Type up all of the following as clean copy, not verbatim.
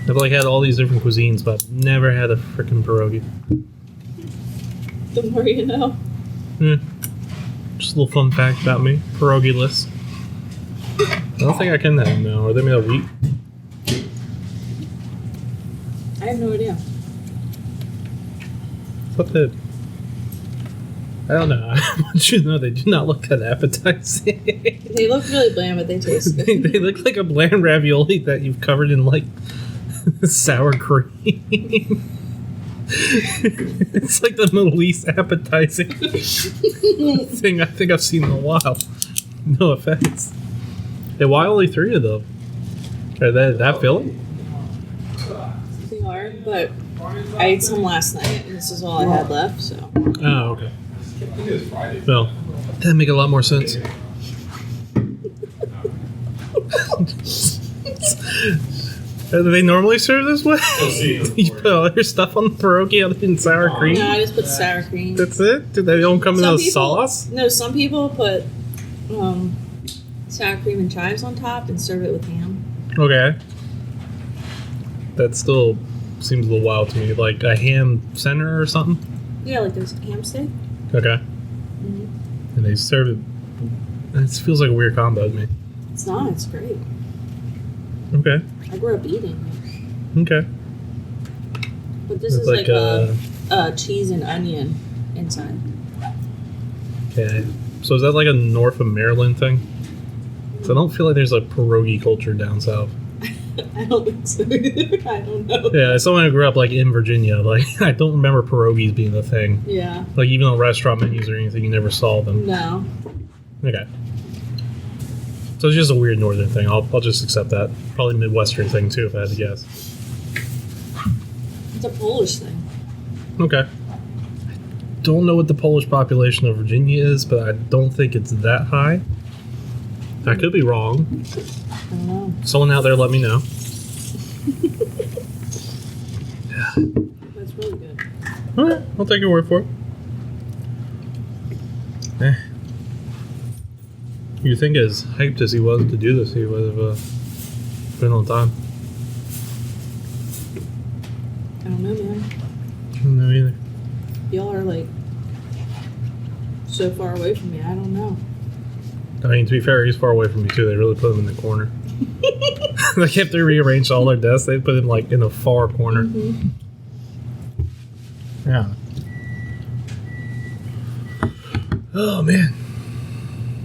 I've like had all these different cuisines, but I've never had a freaking pierogi. The more you know. Just a little fun fact about me. Pierogi list. I don't think I can have them now. Are they made of wheat? I have no idea. What the... I don't know. I want you to know they do not look that appetizing. They look really bland, but they taste good. They look like a bland ravioli that you've covered in like sour cream. It's like the least appetizing thing I think I've seen in a while. No offense. Hey, why only 3 of them? Are they that filling? They are, but I ate some last night, and this is all I had left, so. Oh, okay. Well, that'd make a lot more sense. Do they normally serve this way? You put all your stuff on the pierogi other than sour cream? No, I just put sour cream. That's it? Do they don't come in a sauce? No, some people put sour cream and chives on top and serve it with ham. Okay. That still seems a little wild to me. Like a ham center or something? Yeah, like there's ham steak. Okay. Mm-hmm. And they serve it. It feels like a weird combo to me. It's not. It's great. Okay. I grew up eating it. Okay. But this is like a cheese and onion inside. Okay. So is that like a North of Maryland thing? So I don't feel like there's a pierogi culture down south. I don't think so either. I don't know. Yeah, as someone who grew up like in Virginia, like I don't remember pierogies being a thing. Yeah. Like even on restaurant menus or anything, you never saw them. No. Okay. So it's just a weird northern thing. I'll just accept that. Probably Midwestern thing too, if I had to guess. It's a Polish thing. Okay. I don't know what the Polish population of Virginia is, but I don't think it's that high. I could be wrong. I don't know. Someone out there let me know. That's really good. Alright, I'll take your word for it. You think as hyped as he was to do this, he would have been on time. I don't know, man. I don't know either. Y'all are like so far away from me. I don't know. I mean, to be fair, he's far away from me too. They really put him in the corner. Like if they rearranged all their desks, they put him like in a far corner. Mm-hmm. Yeah. Oh man.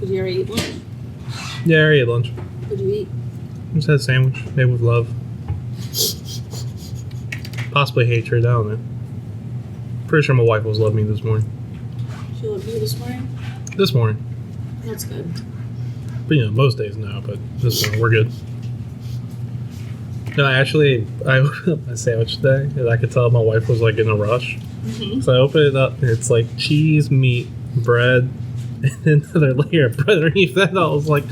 Did you already eat lunch? Yeah, I already ate lunch. What'd you eat? Just had a sandwich made with love. Possibly hatred. I don't know. Pretty sure my wife was loving me this morning. She loved you this morning? This morning. That's good. But you know, most days no, but this morning we're good. No, actually, I opened up my sandwich today, and I could tell my wife was like in a rush. Mm-hmm. So I opened it up, and it's like cheese, meat, bread, and then another layer of bread underneath that. I was like,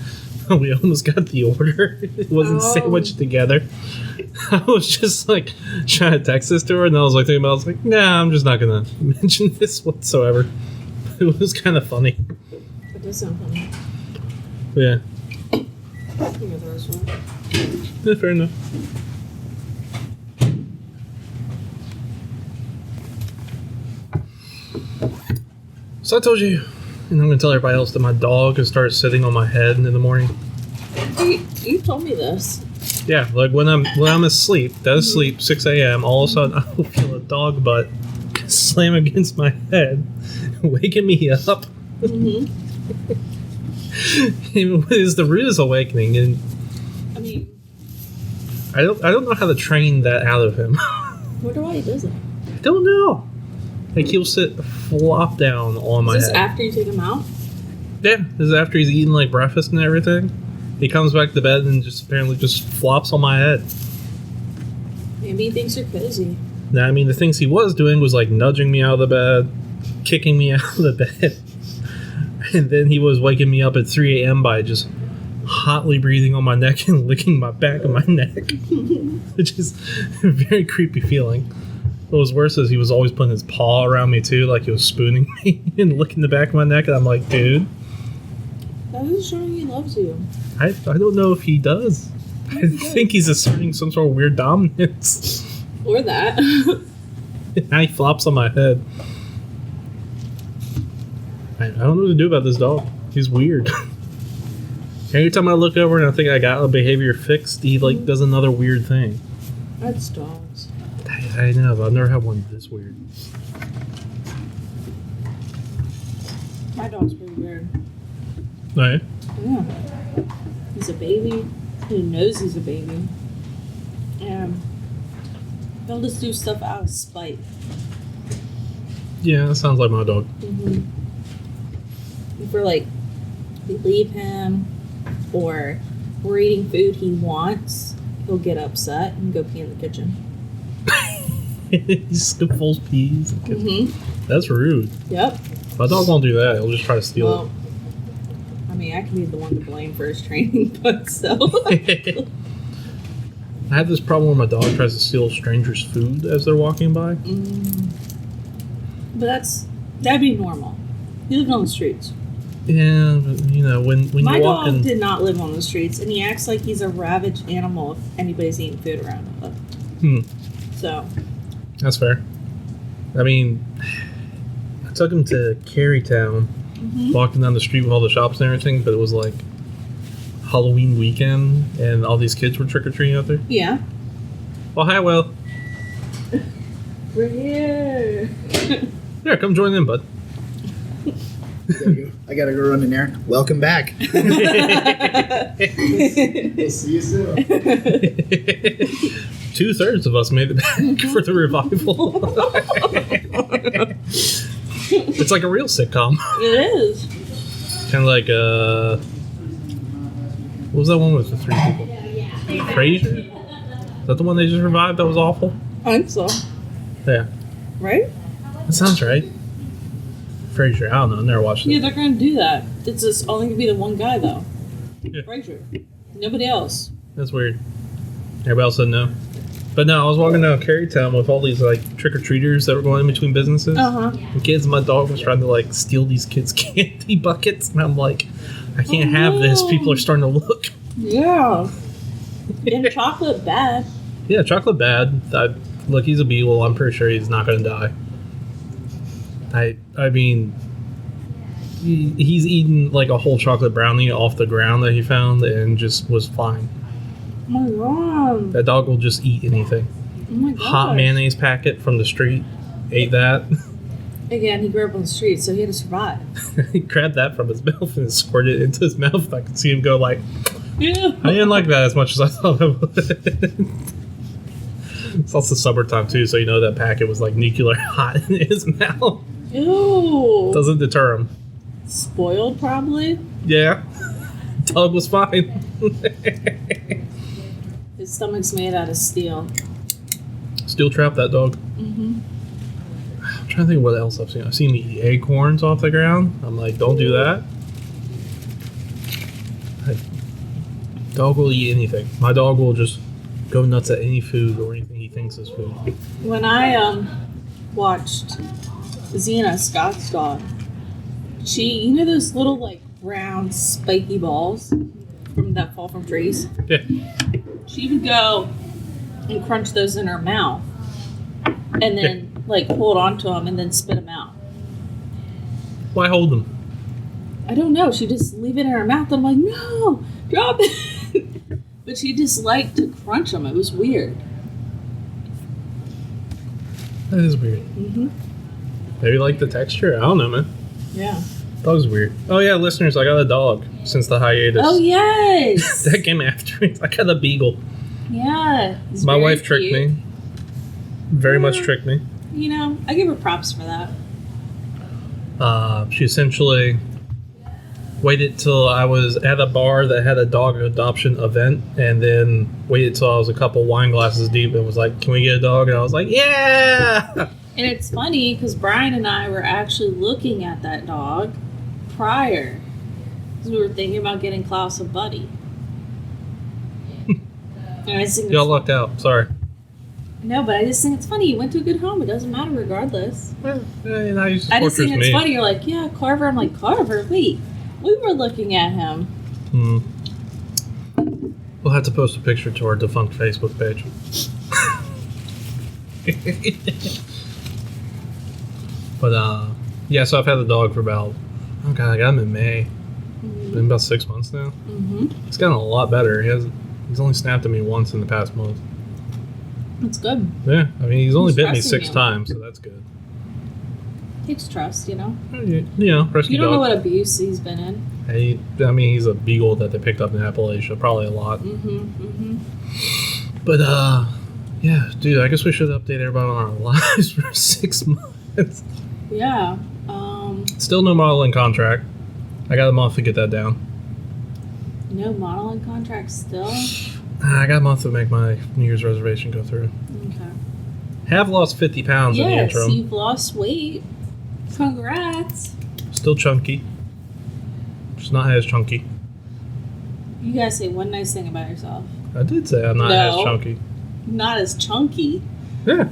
oh, we almost got the order. It wasn't sandwiched together. I was just like trying to text this to her, and I was like thinking about it. I was like, nah, I'm just not going to mention this whatsoever. It was kind of funny. It does sound funny. Yeah. You got the rest of it. Yeah, fair enough. So I told you, and I'm going to tell everybody else, that my dog has started sitting on my head in the morning. You told me this. Yeah, like when I'm asleep, dead asleep, 6 a.m., all of a sudden I will feel a dog butt slam against my head, waking me up. Mm-hmm. It was the rudest awakening, and I mean, I don't know how to train that out of him. wonder why he does it. I don't know. Like he'll sit flop down on my Is this head. after you take him out? Yeah, this is after he's eaten like breakfast and everything. He comes back to bed and just apparently just flops on my head. Maybe he thinks you're crazy. Now, I mean, the things he was doing was like nudging me out of the bed, kicking me out of the bed, and then he was waking me up at 3 a.m. by just hotly breathing on my neck and licking my back of my neck, which is a very creepy feeling. What was worse is he was always putting his paw around me too, like he was spooning me and licking the back of my neck, and I'm like, dude. That is showing he loves you. I don't know if he does. I think he's asserting some sort of weird dominance. Or that. Now he flops on my head. I don't know what to do about this dog. He's weird. Every time I look over and I think I got a behavior fixed, he like does another weird thing. That's dogs. I know, but I've never had one this weird. My dog's pretty weird. Right? Yeah. He's a baby. He knows he's a baby. And he'll just do stuff out of spite. Yeah, that sounds like my dog. Mm-hmm. If we're like, we leave him or we're eating food he wants, he'll get upset and go pee in the kitchen. He just pulls peas. Mm-hmm. That's rude. Yep. My dog won't do that. He'll just try to steal Well, I mean, I can be the one to blame for his training, but still. it. I have this problem where my dog tries to steal strangers' food as they're walking by. But that'd be normal. He lived on the streets. Yeah, but, when My you're dog walking... did not live on the streets, and he acts like he's a ravaged animal if anybody's eating food around him. So. That's fair. I mean, I took him to Carytown, walking down the street with all the shops and everything, but it was like Halloween weekend, and all these kids were trick-or-treating out there. Yeah. Well, hi, Will. We're here. Yeah, come join in, bud. I gotta go run in there. Welcome back. We'll see you soon. 2/3 of us made it back for the revival. It's like a real sitcom. It is. Kind of like, what was that one with the 3 people? Frasier? Is that the one they just revived that was awful? I think so. Yeah. Right? That sounds right. Frasier, I don't know. I never watched Yeah, it. they're going to do that. It's just only going to be the one guy, though. Yeah. Frasier. Nobody else. That's weird. Everybody else said no. But no, I was walking down Carytown with all these like trick-or-treaters that were going in between businesses. Uh-huh. And kids, my dog was trying to like steal these kids' candy buckets. And I'm like, I can't have this. People are starting to look. Yeah. And chocolate bad. Yeah, chocolate bad. Look, he's a beagle. I'm pretty sure he's not going to die. I mean, he's eaten like a whole chocolate brownie off the ground that he found and just was fine. Oh my god. That dog will just eat anything. Oh my god. Hot mayonnaise packet from the street. Ate that. Again, he grew up on the street, so he had to survive. He grabbed that from his mouth and squirted it into his mouth. I could see him go like, Yeah. I didn't like that as much as I thought I would. It's also summertime too, so that packet was like nuclear hot in his mouth. Ew. Doesn't deter him. Spoiled, probably. Yeah. Dog was fine. His stomach's made out of steel. Still trap that dog. Mm-hmm. I'm trying to think of what else I've seen. I've seen the acorns off the ground. I'm like, don't do that. Dog will eat anything. My dog will just go nuts at any food or anything he thinks is food. When I watched Xena, Scott's dog, she, those little like round spiky balls that fall from trees? Yeah. She would go and crunch those in her mouth and then like hold on to them and then spit them out. Why hold them? I don't know. She just leave it in her mouth. And I'm like, no, drop it. But she just liked to crunch them. It was weird. That is weird. Mm-hmm. Maybe like the texture? I don't know, man. Yeah. Dog's weird. Oh yeah, listeners, I got a dog since the hiatus. Oh, yes. That came after it. I got a beagle. Yeah. It's My very wife tricked cute. me. Very much tricked me. I give her props for that. She essentially waited till I was at a bar that had a dog adoption event, and then waited till I was a couple wine glasses deep and was like, can we get a dog? And I was like, yeah! And it's funny because Brian and I were actually looking at that dog prior. Because we were thinking about getting Klaus a buddy. And I just think Y'all lucked out. Sorry. No, but I just think it's funny. You went to a good home. It doesn't matter regardless. Now you just I just think it's me. funny. You're like, yeah, Carver. I'm like, Carver? Wait. We were looking at him. We'll have to post a picture to our defunct Facebook page. But, yeah, so I've had the dog for about, I got him in May. Been about 6 months now. Mm-hmm. He's gotten a lot better. He's only snapped at me once in the past month. That's good. Yeah, I mean, he's only bit me trusting 6 you. times, so that's good. Takes trust, you know? You know, rescue You don't know dog. what abuse he's been in. I mean, he's a beagle that they picked up in Appalachia, probably a lot. Mm-hmm. But, yeah, dude, I guess we should update everybody on our lives for 6 months. Yeah. Still no modeling contract. I got a month to get that down. No modeling contract still? I got a month to make my New Year's reservation go through. Okay. Have lost 50 pounds in the Yes, interim. you've lost weight. Congrats. Still chunky. Just not as chunky. You gotta say one nice thing about yourself. I did say I'm not No. as chunky. Not as chunky. Yeah.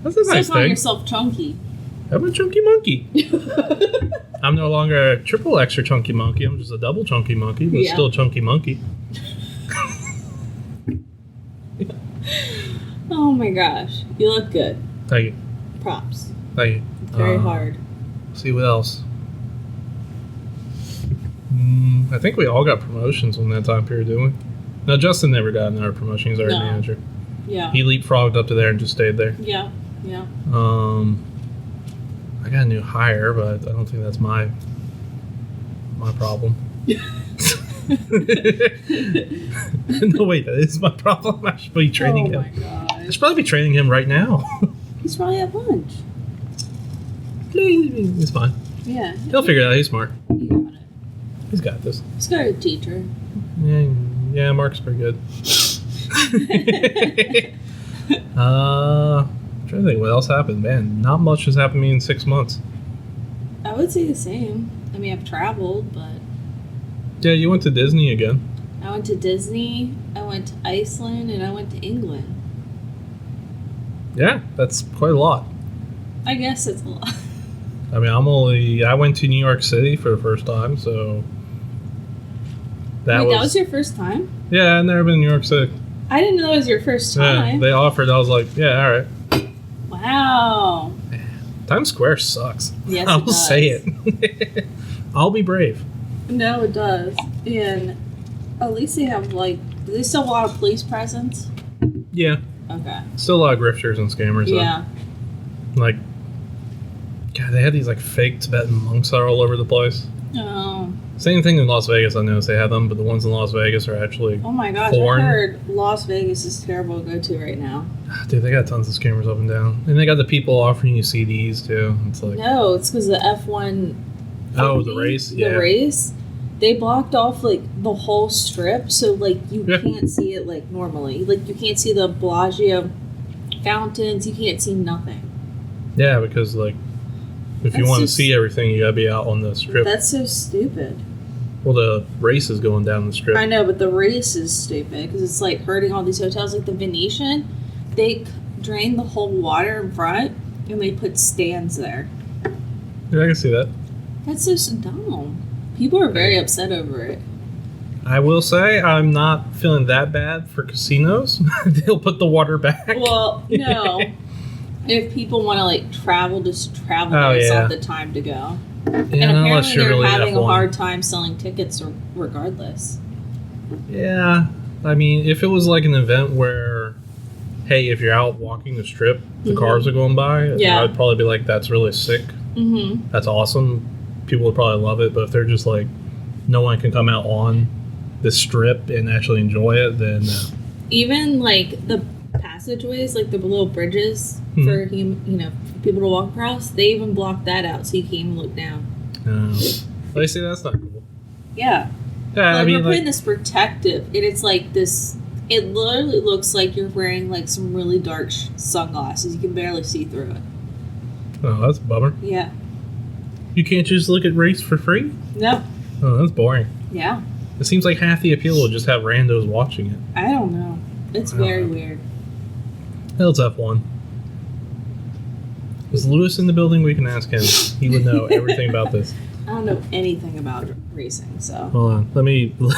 That's a Stop nice calling thing. yourself chunky. I'm a chunky monkey. I'm no longer a triple extra chunky monkey. I'm just a double chunky monkey, but Yeah. still a chunky monkey. Oh my gosh. You look good. Thank you. Props. Thank you. Very hard. See what else. I think we all got promotions in that time period, didn't we? No, Justin never got another promotion. He's our No. manager. Yeah. He leapfrogged up to there and just stayed there. Yeah. I got a new hire, but I don't think that's my problem. No, wait, that is my problem. I should be training Oh him. my I gosh. should probably be training him right now. He's probably at lunch. It's fine. Yeah. He'll figure it out. He's smart. You got it. He's got this. He's got a teacher. Yeah, Mark's pretty good. I'm trying to think what else happened. Man, not much has happened to me in 6 months. I would say the same. I mean, I've traveled, but Yeah, you went to Disney again. I went to Disney, I went to Iceland, and I went to England. Yeah, that's quite a lot. I guess it's a lot. I mean, I went to New York City for the first time, so That was your first time? Yeah, I've never been to New York City. I didn't know it was your first Yeah, time. they offered. I was like, yeah, all right. Wow. Times Square sucks. Yes, I'll it does. say it. I'll be brave. No, it does. And at least they have, like, do they still have a lot of police presence? Yeah, Okay. still a lot of grifters and scammers. though. Yeah. Like, God, they had these like fake Tibetan monks all over the place. Oh. Same thing in Las Vegas. I noticed they had them, but the ones in Las Vegas are actually, Oh my gosh, Foreign. I heard Las Vegas is terrible to go to right now. dude, they got tons of scammers up and down, and they got the people offering you CDs too. It's like, No, it's because the F1. oh, the race, yeah. The race. They blocked off like the whole strip, so like you Yeah. can't see it like normally. Like you can't see the Bellagio fountains. You can't see nothing. Yeah, because like, if you That's want to just- see everything, you gotta be out on the strip. That's so stupid. Well, the race is going down the strip. I know, but the race is stupid because it's like hurting all these hotels. Like the Venetian, they drained the whole water in front and they put stands there. Yeah, I can see that. That's so dumb. People are very upset over it. I will say I'm not feeling that bad for casinos. They'll put the water back. Well, no. If people want to like travel, just travel. Oh, It's yeah. not the time to go. Yeah, And unless apparently you're they're really having a F1. hard time selling tickets regardless. Yeah, I mean, if it was like an event where, hey, if you're out walking the strip, the Mhm. cars are going by, Yeah. I'd probably be like, that's really sick. Mm-hmm. That's awesome. People would probably love it. But if they're just like, no one can come out on the strip and actually enjoy it, then Even like the passageways, like the little bridges Mhm. for for people to walk across, they even blocked that out so you can't even look down. they say that's not cool. Yeah. Yeah, Like, I mean, we're putting like, this protective, and it's like this. It literally looks like you're wearing like some really dark sunglasses. You can barely see through it. oh, that's a bummer. Yeah. You can't just look at race for free? No. Oh, that's boring. Yeah. It seems like half the appeal will just have randos watching it. I don't know. It's I don't very know. weird. Hell, it's F1. Is Lewis in the building? We can ask him. He would know everything about this. I don't know anything about racing, so. Hold on. Let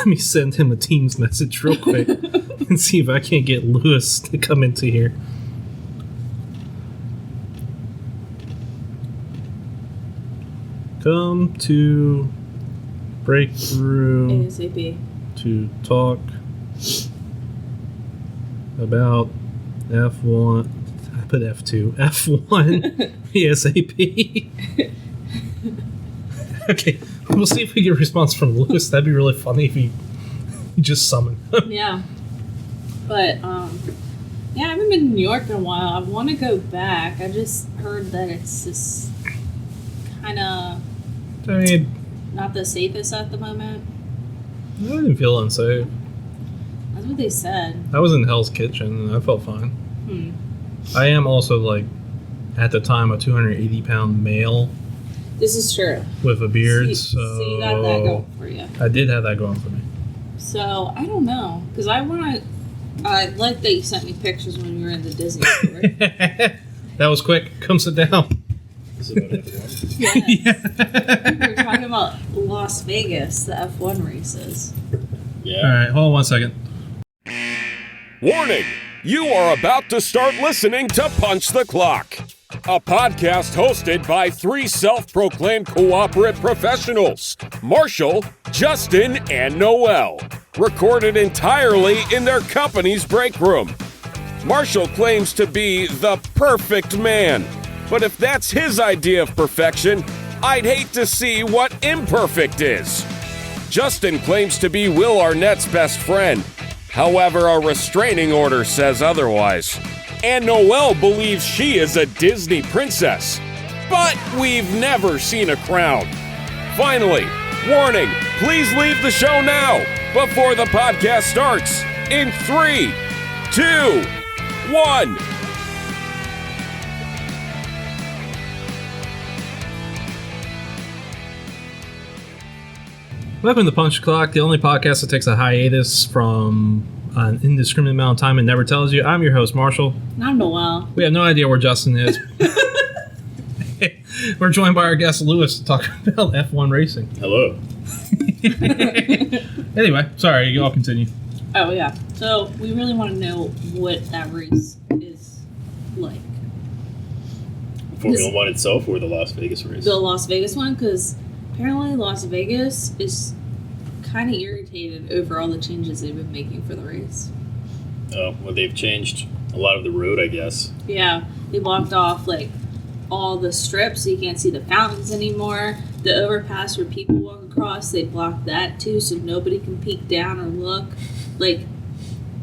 me send him a Teams message real quick and see if I can't get Lewis to come into here. Come to breakthrough ASAP. to talk about F1. I put F2. F1 ASAP. Okay, we'll see if we get a response from Lewis. That'd be really funny if he just summoned him. Yeah. But, yeah, I haven't been to New York in a while. I want to go back. I just heard that it's just kind of I mean, not the safest at the moment. I didn't feel unsafe. That's what they said. I was in Hell's Kitchen and I felt fine. I am also, like, at the time, a 280-pound male This is true. with a beard, So you got that going for you. I did have that going for me. So, I don't know. Because I like that you sent me pictures when you were in the Disney store. That was quick. Come sit down. Is it about F1? Yes. We were talking about Las Vegas, the F1 races. Yeah. All right, hold on 1 second. Warning! You are about to start listening to Punch the Clock, a podcast hosted by three self-proclaimed cooperate professionals, Marshall, Justin, and Noel, recorded entirely in their company's break room. Marshall claims to be the perfect man, but if that's his idea of perfection, I'd hate to see what imperfect is. Justin claims to be Will Arnett's best friend. However, a restraining order says otherwise. And Noelle believes she is a Disney princess. But we've never seen a crown. Finally, warning, please leave the show now before the podcast starts. In 3, 2, 1. Welcome to Punch Clock, the only podcast that takes a hiatus from an indiscriminate amount of time and never tells you. I'm your host, Marshall. Not Noel. We have no idea where Justin is. We're joined by our guest, Lewis, to talk about F1 racing. Hello. Anyway, sorry, you all continue. Oh, yeah. So, we really want to know what that race is like. Formula One itself or the Las Vegas race? The Las Vegas one, because apparently Las Vegas is kind of irritated over all the changes they've been making for the race. Oh, well, they've changed a lot of the road, I guess. Yeah, they blocked off, like, all the strips so you can't see the fountains anymore. The overpass where people walk across, they blocked that too so nobody can peek down or look. Like,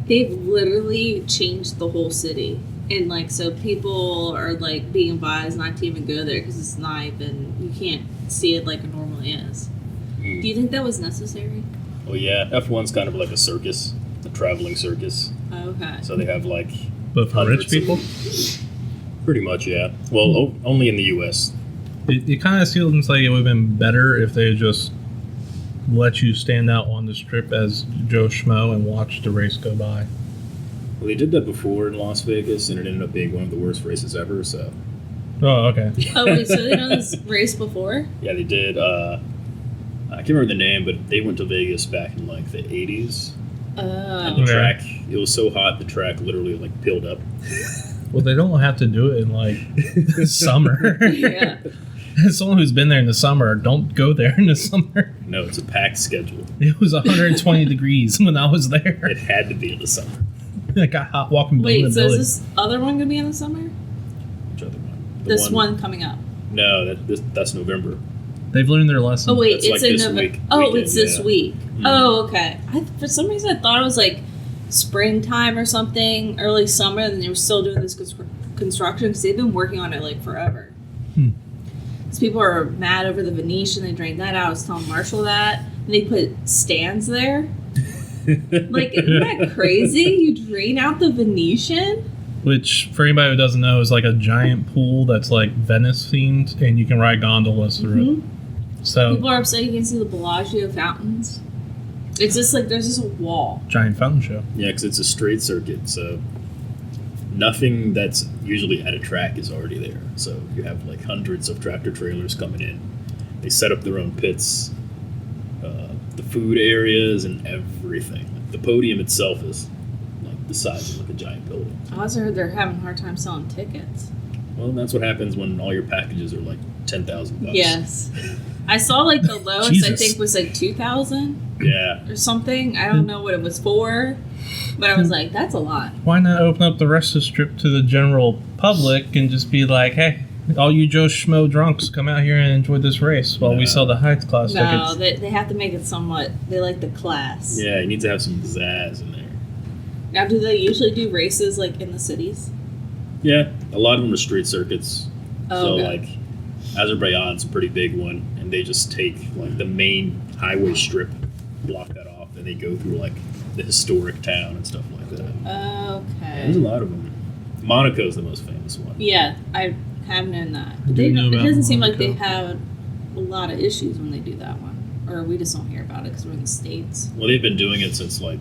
they've literally changed the whole city. And, like, so people are, like, being advised not to even go there because it's not even, you can't see it like it normally is. Do you think that was necessary? Well, yeah, F1's kind of like a circus, a traveling circus. Oh, okay. So they have, like... But for rich hundreds of- people? Pretty much, yeah. Well, only in the U.S. It kind of seems like it would have been better if they just let you stand out on the strip as Joe Schmo and watch the race go by. Well, they did that before in Las Vegas, and it ended up being one of the worst races ever, so... Oh, okay. Oh, wait, so they done this race before? Yeah, they did. I can't remember the name, but they went to Vegas back in, like, the 80s. And the Okay. track, it was so hot, the track literally, like, peeled up. Well, they don't have to do it in, like, summer. Yeah. As someone who's been there in the summer, don't go there in the summer. No, it's a packed schedule. It was 120 degrees when I was there. It had to be in the summer. I got hot walking Wait, building to so is building. this other one going to be in the summer? Which other one? This one coming up. No, that's November. They've learned their lesson. Oh, wait, That's it's like in this November. week- Oh, weekend, it's this yeah. week. Mhm. Oh, okay. For some reason, I thought it was like springtime or something, early summer, and they were still doing this construction because they've been working on it like forever. So people are mad over the Venetian. They drained that out. I was telling Marshall that. And they put stands there. Like, isn't that crazy? You drain out the Venetian? Which, for anybody who doesn't know, is like a giant pool that's like Venice themed, and you can ride gondolas through it. So, People are upset you can't see the Bellagio fountains. It's just like there's just a wall. giant fountain show. Yeah, because it's a straight circuit, so nothing that's usually at a track is already there. So you have like hundreds of tractor trailers coming in, They set up their own pits, the food areas, and everything. Like, the podium itself is like the size of like a giant building. I also heard they're having a hard time selling tickets. Well, that's what happens when all your packages are like $10,000. Yes. I saw like the lowest I Jesus. think was like 2,000 Yeah. or something. I don't know what it was for, but I was like, that's a lot. Why not open up the rest of the strip to the general public and just be like, hey, all you Joe Schmo drunks, come out here and enjoy this race while we No. sell the high class No, tickets. they have to make it somewhat. They like the class. Yeah, you need to have some pizzazz in there. Now, do they usually do races like in the cities? Yeah, a lot of them are street circuits. Oh, So, okay. like, Azerbaijan's a pretty big one, and they just take, like, the main highway strip, block that off, and they go through, like, the historic town and stuff like that. Okay. There's a lot of them. Monaco's the most famous one. Yeah, I have known that. I do They, know it about doesn't seem like they Monaco. have a lot of issues when they do that one. Or we just don't hear about it because we're in the States. Well, they've been doing it since, like,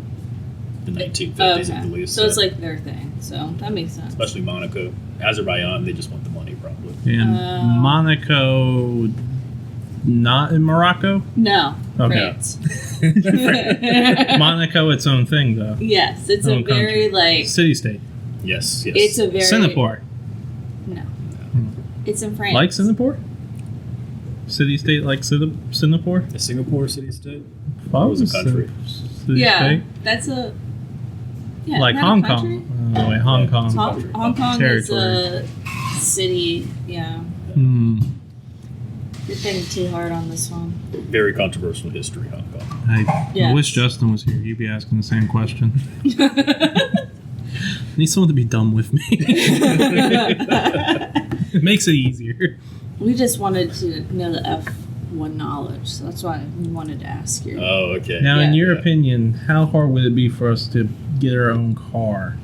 the 1950s, Oh, I okay. believe. So it's like their thing. So that makes sense. Especially Monaco. Azerbaijan, they just want the money, probably. And Monaco, not in Morocco? No, Okay. France. Monaco, its own thing, though. Yes, it's a Own very like. City-state. Yes, yes. It's a very Singapore. No, it's in France. Like Singapore? City-state like Singapore? A Singapore city-state? Well, It was a country. Yeah, City-state? that's a. Yeah, Like not a Hong country. Kong. Oh, wait, Hong Yeah. Kong. Hong Kong is Territory. a city. Yeah, Hmm. you're thinking too hard on this one. Very controversial history, Hong Kong. I Yes. wish Justin was here. He'd be asking the same question. I need someone to be dumb with me. It makes it easier. We just wanted to know the F1 knowledge, so that's why we wanted to ask you. Oh, okay. Now, in Yeah. your opinion, how hard would it be for us to get our own car?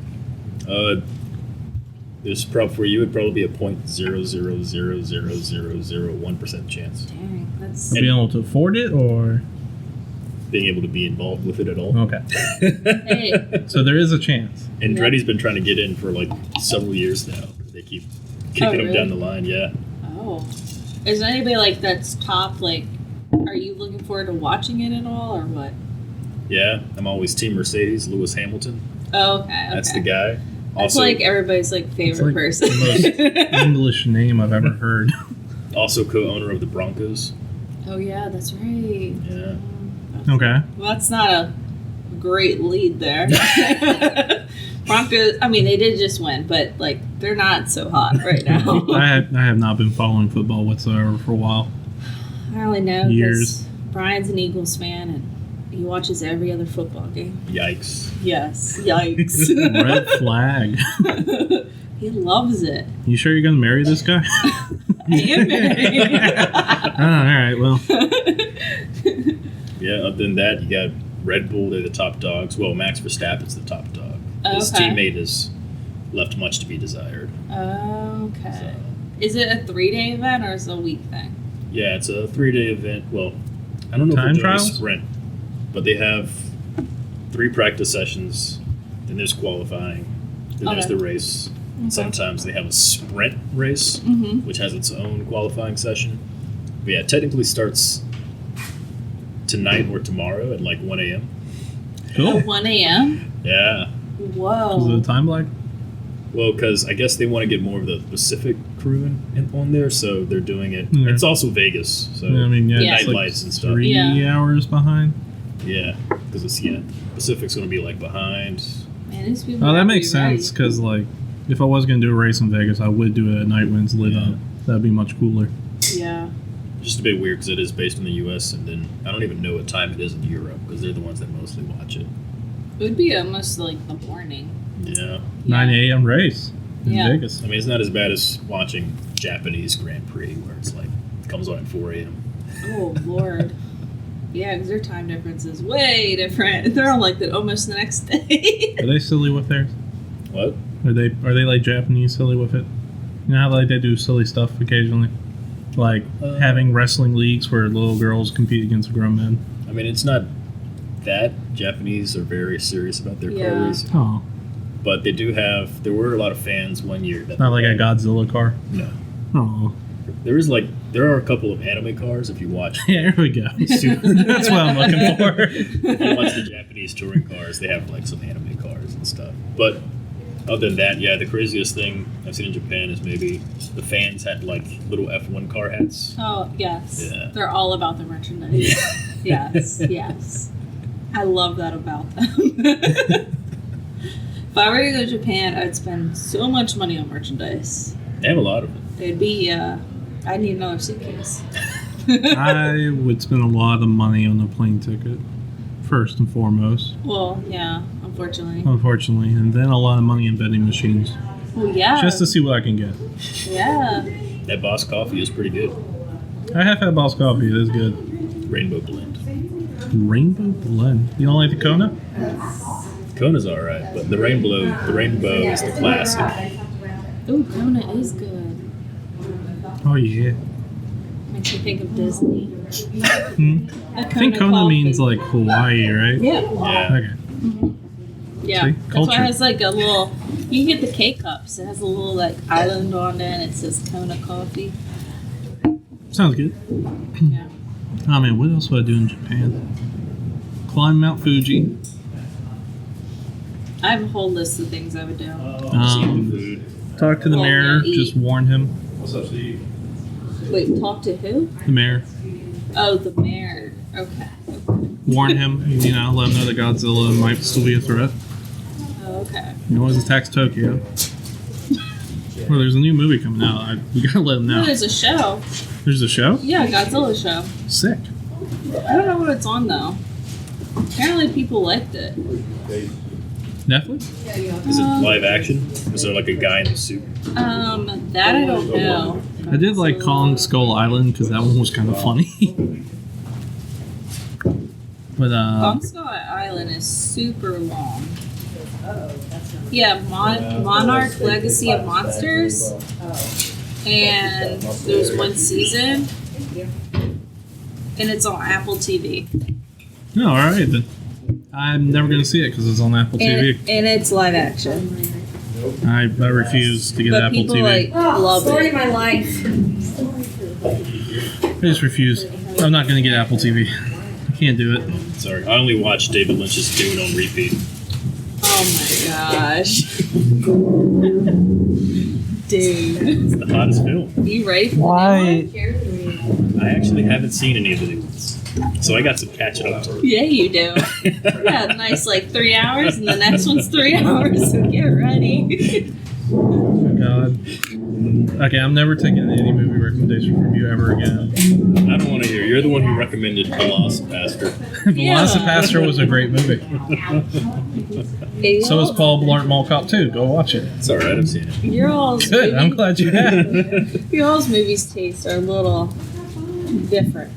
This prop for you would probably be a 0.0000001% chance Dang, that's. Are we able to afford it, or being able to be involved with it at all. okay? Hey, So there is a chance. And Yeah. Andretti's been trying to get in for like several years now. They keep kicking him really? down the line. Yeah. oh, is there anybody like that's top? Like, are you looking forward to watching it at all, or what? Yeah. I'm always Team Mercedes, Lewis Hamilton. Oh, okay. That's okay. the guy. That's Also, like everybody's like favorite like person. the English name I've ever heard. also co-owner of the Broncos. Oh yeah, that's right. Yeah. Okay. Well, that's not a great lead there. Broncos. I mean, they did just win, but like they're not so hot right now. I have not been following football whatsoever for a while. I only know Years. because Brian's an Eagles fan and he watches every other football game. Yikes. Yes, yikes. Red flag. He loves it. You sure you're gonna marry this guy? I am married. All right. Well, Yeah. Other than that, you got Red Bull. They're the top dogs. Well, Max Verstappen's the top dog. His Okay. teammate has left much to be desired. Okay. So, Is it a 3-day event or is it a week thing? yeah, it's a 3-day event. Well, I don't know Time if they're doing trials? a sprint, but they have 3 practice sessions. Then there's qualifying. Then there's Okay. the race. Okay. Sometimes they have a sprint race, Mm-hmm. which has its own qualifying session. But yeah, it technically starts tonight or tomorrow at like 1 a.m. cool. At 1 a.m.? Yeah. Whoa. Is it a time lag? Well, because I guess they want to get more of the Pacific crew on there, so they're doing it. Yeah. It's also Vegas, so I mean, yeah, Yeah. it's night like lights and stuff. 3 Yeah. hours behind. Yeah, because it's Pacific's going to be like behind. Man, these people Oh, that have to makes be ready. sense because, like, if I was gonna do a race in Vegas, I would do it at night when it's lit Yeah. up. That'd be much cooler. Yeah. Just a bit weird because it is based in the U.S. and then I don't even know what time it is in Europe because they're the ones that mostly watch it. It would be almost like the morning. Yeah, 9 a.m. race in Yeah. Vegas. I mean it's not as bad as watching Japanese Grand Prix where it's like it comes on at 4 a.m. Oh, Lord. Yeah, because their time difference is way different. They're on like almost the next day. Are they silly with theirs? What? Are they like Japanese silly with it? You know how like they do silly stuff occasionally, like having wrestling leagues where little girls compete against grown men. I mean it's not that Japanese are very serious about their car Yeah. racing, Oh, but they do have. There were a lot of fans one year that not like a Godzilla car. no. Oh, There are a couple of anime cars if you watch. Yeah, there we go. That's what I'm looking for. If you watch the Japanese touring cars, they have like some anime cars and stuff. But other than that, yeah, the craziest thing I've seen in Japan is maybe the fans had like little F1 car hats. Oh, yes. Yeah. They're all about the merchandise. Yes. I love that about them. If I were to go to Japan, I'd spend so much money on merchandise. They have a lot of it. It'd be, I'd need another suitcase. I would spend a lot of money on a plane ticket, first and foremost, Well, yeah, unfortunately. unfortunately, and then a lot of money in vending machines, Well, yeah. just to see what I can get. Yeah. That Boss coffee is pretty good. I have had Boss coffee. It is good. Rainbow blend. Rainbow blend. You don't like the Kona? Kona's all right, but the rainbow is the classic. Ooh, Kona is good. Oh yeah. Makes me think of Disney. I think Kona means like Hawaii, right? Yeah. Yeah. Okay. Yeah. See? That's Culture. why it has like a little. You can get the K-cups. It has a little like island on it, and it says Kona coffee. Sounds good. Yeah. Oh man, what else would I do in Japan? Climb Mount Fuji. I have a whole list of things I would do. Just eat the food. Talk to the Well, mayor. yeah, eat. Just warn him. Wait, talk to who? The mayor. Oh, the mayor. Okay. Warn him. You know, let him know that Godzilla might still be a threat. Oh, okay. You always attacks Tokyo. Well, there's a new movie coming out. We gotta let him Oh, know. there's a show. There's a show? Yeah, Godzilla show. Sick. I don't know what it's on though. Apparently, people liked it. Netflix? Is it live action? Is there like a guy in the suit? That I don't know. I did like Kong Skull Island because that one was kind of funny. But Kong Skull Island is super long. Yeah, Monarch Legacy of Monsters. And there's one season. And it's on Apple TV. no, all right then. I'm never gonna see it because it's on Apple TV. And it's live action. I refuse to get But Apple people TV. love Story it. of my life. I just refuse. I'm not gonna get Apple TV. I can't do it. Sorry, I only watch David Lynch's Dune on repeat. Oh my gosh. Dude. It's the hottest film. You ready for Why? I actually haven't seen any of the new ones, so I got some catching up to do. Yeah, you do. Yeah, nice like 3 hours, and the next one's 3 hours, so get ready. Oh, God. Okay, I'm never taking any movie recommendation from you ever again. I don't want to hear. You're the one who recommended Velocipaster. Velocipaster was a great movie. So is Paul Blart Mall Cop 2. Go watch it. It's all right. I've seen it. Your all's Good. I'm glad you have. Your all's movies tastes are a little different.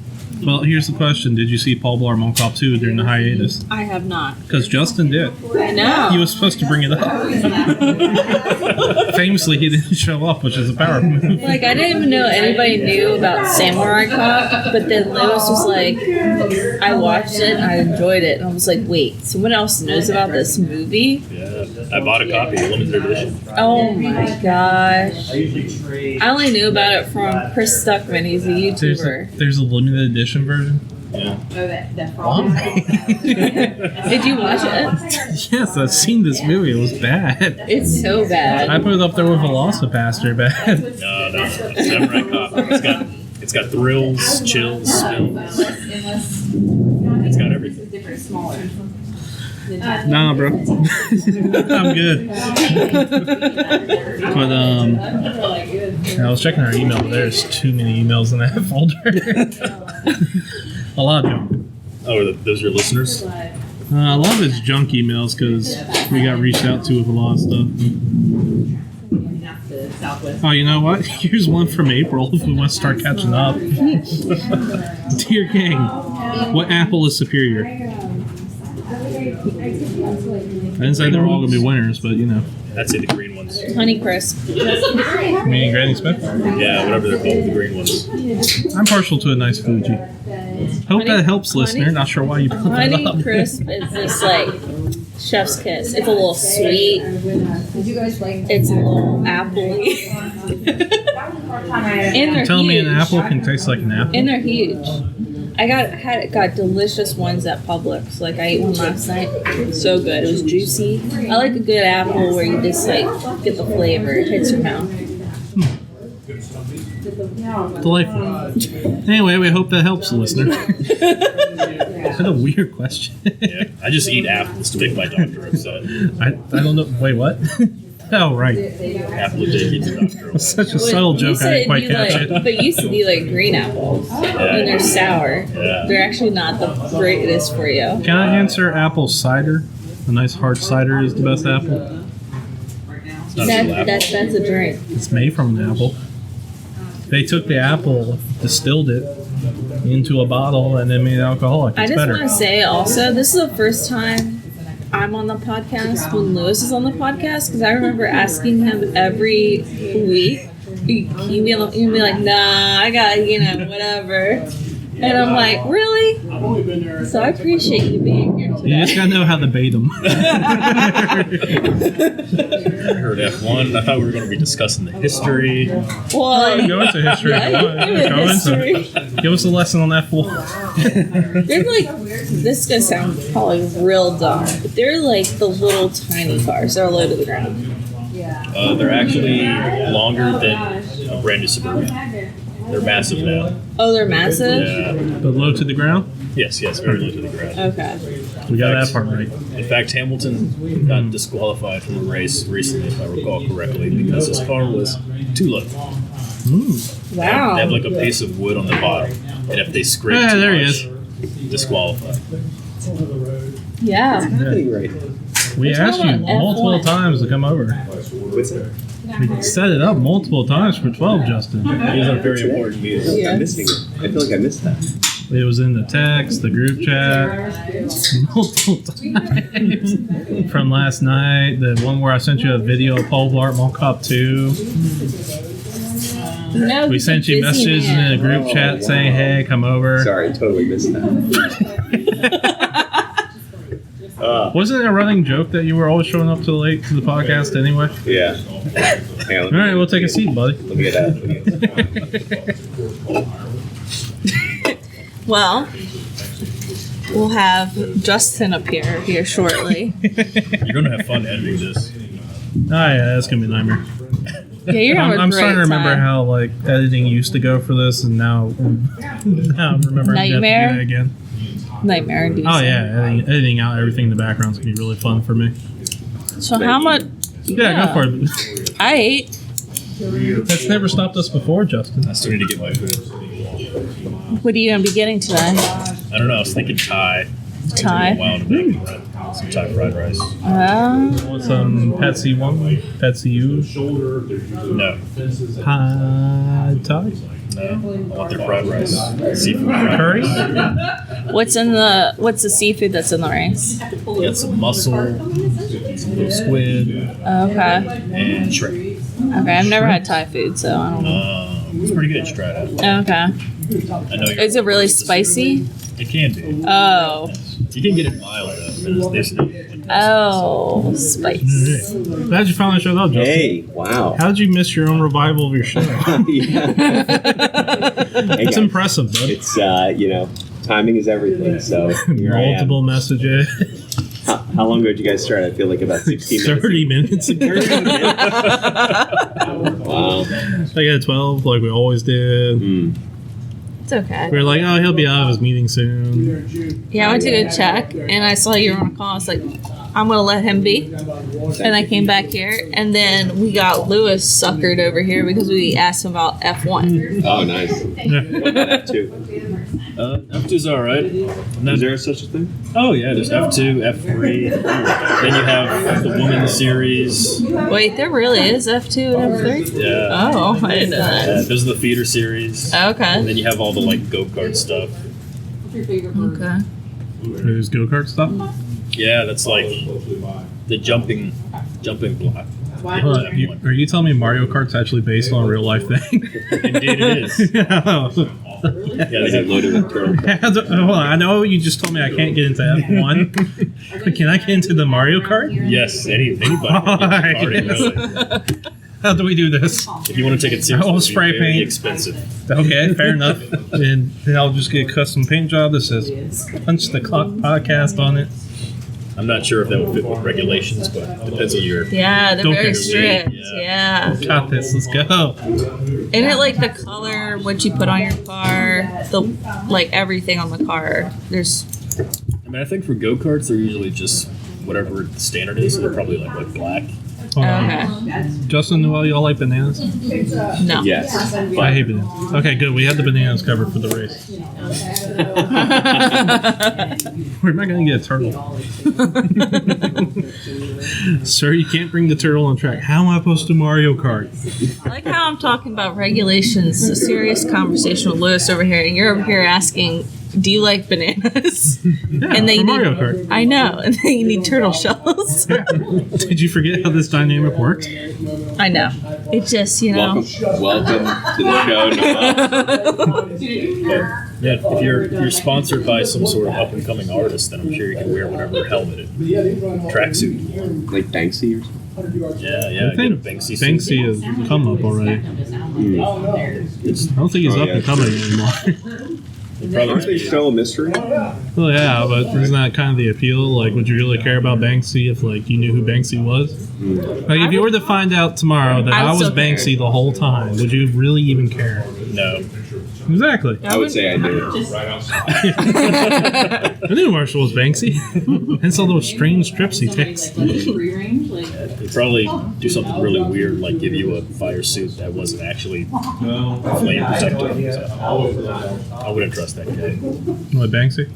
Well, here's the question. Did you see Paul Blart Mall Cop 2 during the hiatus? I have not. Because Justin did. I know. He was supposed to bring it up. Famously, he didn't show up, which is a power move. Like, I didn't even know anybody knew about Samurai Cop, but then Lewis was like, I watched it and I enjoyed it. And I was like, wait, someone else knows about this movie? Yeah, I bought a copy, limited edition. Oh my gosh. I only knew about it from Chris Stuckman. He's a YouTuber. There's a limited edition version. Yeah. Did you watch it? Yes, I've seen this movie. It was bad. It's so bad. I put it up there with Velocipaster bad. No, Samurai Cop. It's got thrills, chills, spills. It's got everything. Different, smaller. Nah, bro. I'm good. But I was checking our email. There's too many emails in that folder. A lot of junk. Oh, those are your listeners? A lot of it's junk emails because we got reached out to with a lot of stuff. Oh, you know what? Here's one from April if we want to start catching up. Dear gang, what apple is superior? I didn't say they were all going to be winners, but you know. I'd say the green ones. Honey Crisp. Meaning Granny Smith? Yeah, whatever they're called, the green ones. I'm partial to a nice Fuji. Hope that helps, listener. Not sure why you put that Honey up. Crisp is this like chef's kiss. It's a little sweet. Did you guys like? It's a little appley. And they're Tell me an huge. apple can taste like an apple. And they're huge. I got delicious ones at Publix. Like I ate one last night. So good. It was juicy. I like a good apple where you just like get the flavor. It hits your mouth. Delightful. Anyway, we hope that helps the listener. That's a weird question. Yeah, I just eat apples to make my doctor upset. I don't know. Wait, what? Oh, right. Apple a day keeps the doctor upset. Such a subtle You joke. I said didn't quite you catch like, it. but you used to be like green apples, and they're sour. Yeah. They're actually not the greatest for you. Can I answer apple cider? A nice hard cider is the best apple. It's not a real apple. That's a drink. It's made from an apple. They took the apple, distilled it into a bottle, and then made it alcoholic. I It's just better. want to say also, this is the first time I'm on the podcast when Lewis is on the podcast, because I remember asking him every week. He'd be like, nah, I got, whatever. And I'm like, really? So I appreciate you being here today. You just gotta know how to bait them. I heard F1. I thought we were going to be discussing the history. Well, Go into history. Yeah, Go into history. Give us a lesson on F1. They're like, this is going to sound probably real dumb, but they're like the little tiny cars that are low to the ground. They're actually longer than a brand new Suburban. They're massive now. Oh, they're massive? Yeah. But low to the ground? Yes, very low to the ground. Okay. We got that part right. In fact, Hamilton got disqualified from a race recently, if I recall correctly, because his car was too low. Wow. They have like a piece of wood on the bottom, and if they scrape Yeah, too there he much, disqualified. Yeah. Happening right. We talking asked you about multiple F1. times to come over. What's that? We set it up multiple times for 12, Justin. It was a very important meeting. Yeah. I'm missing it. I feel like I missed that. It was in the text, the group chat, multiple times. From last night, the one where I sent you a video of Paul Blart Mall Cop 2. No, We he's sent a you busy messages in man. a group chat saying, hey, come over. Sorry, totally missed that. Wasn't it a running joke that you were always showing up too late to the podcast anyway? Yeah. Hang on, All right, we'll take a seat, buddy. Let me get that. Well, we'll have Justin appear here shortly. You're going to have fun editing this. Oh, yeah, that's going to be a nightmare. Yeah, you're having I'm a great starting to remember time. how like editing used to go for this, and now I'm remembering to have to do Nightmare? that again. Nightmare inducing. Oh yeah, editing out everything in the background is gonna be really fun for me. So how much? Yeah, go for it. I ate. That's never stopped us before, Justin. I still need to get my food. What are you gonna be getting today? I don't know. I was thinking Thai. Thai. Wow, some Thai fried rice. Want some Patsy one? Patsy you? No, Pad Thai? no. I want their fried rice. Seafood fried Curry? What's the seafood that's in the rice? Got some mussel, some little squid, Okay. and shrimp. Okay. I've never had Thai food, so I don't know. It's pretty good. You should try it out. Okay. I know you're Is it really spicy? It can be. Oh. You can get it mild though. There's no. Oh, spice. How'd you finally show up, Justin? Hey, wow. How'd you miss your own revival of your show? Yeah. Hey, It's guys, impressive, bud. It's, timing is everything, so here I am. Multiple messages. How long ago did you guys start? I feel like about 16 minutes. 30 minutes ago. 30 minutes? Wow. I got 12, like we always did. It's okay. We were like, oh, he'll be out of his meeting soon. Yeah, I went to go check, and I saw you were on a call. I was like, I'm going to let him be. And I came back here, and then we got Lewis suckered over here because we asked him about F1. Oh, nice. Yeah. Two. F2's all right. And then, Is there such a thing? oh yeah, there's F2, F3. Then you have the women's series. Wait, there really is F2 and F3? Yeah. Oh, I didn't know that. Those are the feeder series. Okay. And then you have all the like go-kart stuff. Okay. There's go-kart stuff. Yeah, that's like the jumping block. Hold on, are you telling me Mario Kart's actually based on a real life thing? Indeed it is. Yeah, Yeah, they Is it have loaded with turtle? hold on, I know you just told me I can't get into F1. But can I get into the Mario Kart? Yes, anybody. Alright. Already know it. How do we do this? If you want to take it seriously, Oh, it'd be spray very paint. expensive. Okay, fair enough. And then I'll just get a custom paint job that says Punch the Clock Podcast on it. I'm not sure if that would fit with regulations, but it depends on your. Yeah, they're Don't very get strict. Yeah. Yeah. Got this. Let's go. Isn't it like the color, what you put on your car, the like everything on the car? There's I mean, I think for go karts, they're usually just whatever the standard is. So they're probably like black. Hold on. okay. Justin, do y'all like bananas? No. Yes. I hate bananas. Okay, good. We had the bananas covered for the race. We're not going to get a turtle. Sir, you can't bring the turtle on track. How am I supposed to Mario Kart? I like how I'm talking about regulations, a serious conversation with Lewis over here, and you're over here asking, do you like bananas? Yeah, And they for need- Mario Kart. I know, and then you need turtle shells. Did you forget how this dynamic works? I know. It just, you know. Welcome to the show, Noah. Yeah, if you're sponsored by some sort of up and coming artist, then I'm sure you can wear whatever helmet and tracksuit you want. Like Banksy or something? Yeah, I get a think Banksy suit. Banksy has come up already. I don't think he's Oh, up yeah. and coming anymore. It'd probably Aren't they be- still a mystery? Well, yeah, but isn't that kind of the appeal? Like, would you really care about Banksy if, like, you knew who Banksy was? Like, if you were to find out tomorrow that I I would was still care. Banksy the whole time, would you really even care? No. Exactly. I would say I do. I knew Marshall was Banksy. Hence all those strange strips he takes. They'd probably do something really weird, like give you a fire suit that wasn't actually flame protected. So I wouldn't trust that guy. What, Banksy?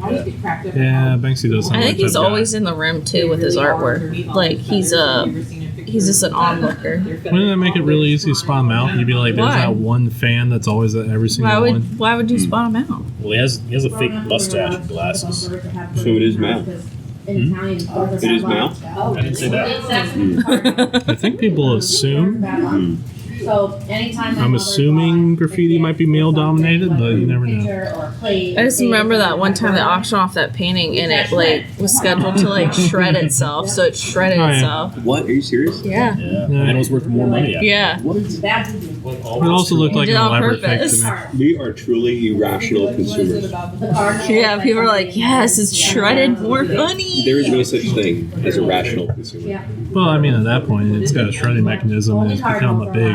Yeah, Banksy does sound I like think he's that guy. always in the room too with his artwork. Like he's just an onlooker. Wouldn't that make it really easy to spot him out? You'd be like, there's Why? that one fan that's always at every single one. Why would you spot him out? Well, he has a fake mustache and glasses. So it is Mal. It is Mal? I didn't say that. I think people assume. So anytime I'm assuming graffiti might be male dominated, but you never know. I just remember that one time they auctioned off that painting and it like was scheduled to like shred itself, so it shredded Oh, yeah. itself. What? Are you serious? Yeah. Yeah, and it was worth more money. After. Yeah. It also looked like Did an on elaborate fake purpose. to me. We are truly irrational consumers. Yeah, people are like, yes, it's shredded, more money. There is no such thing as a rational consumer. Well, I mean, at that point, it's got a shredding mechanism and it's become a big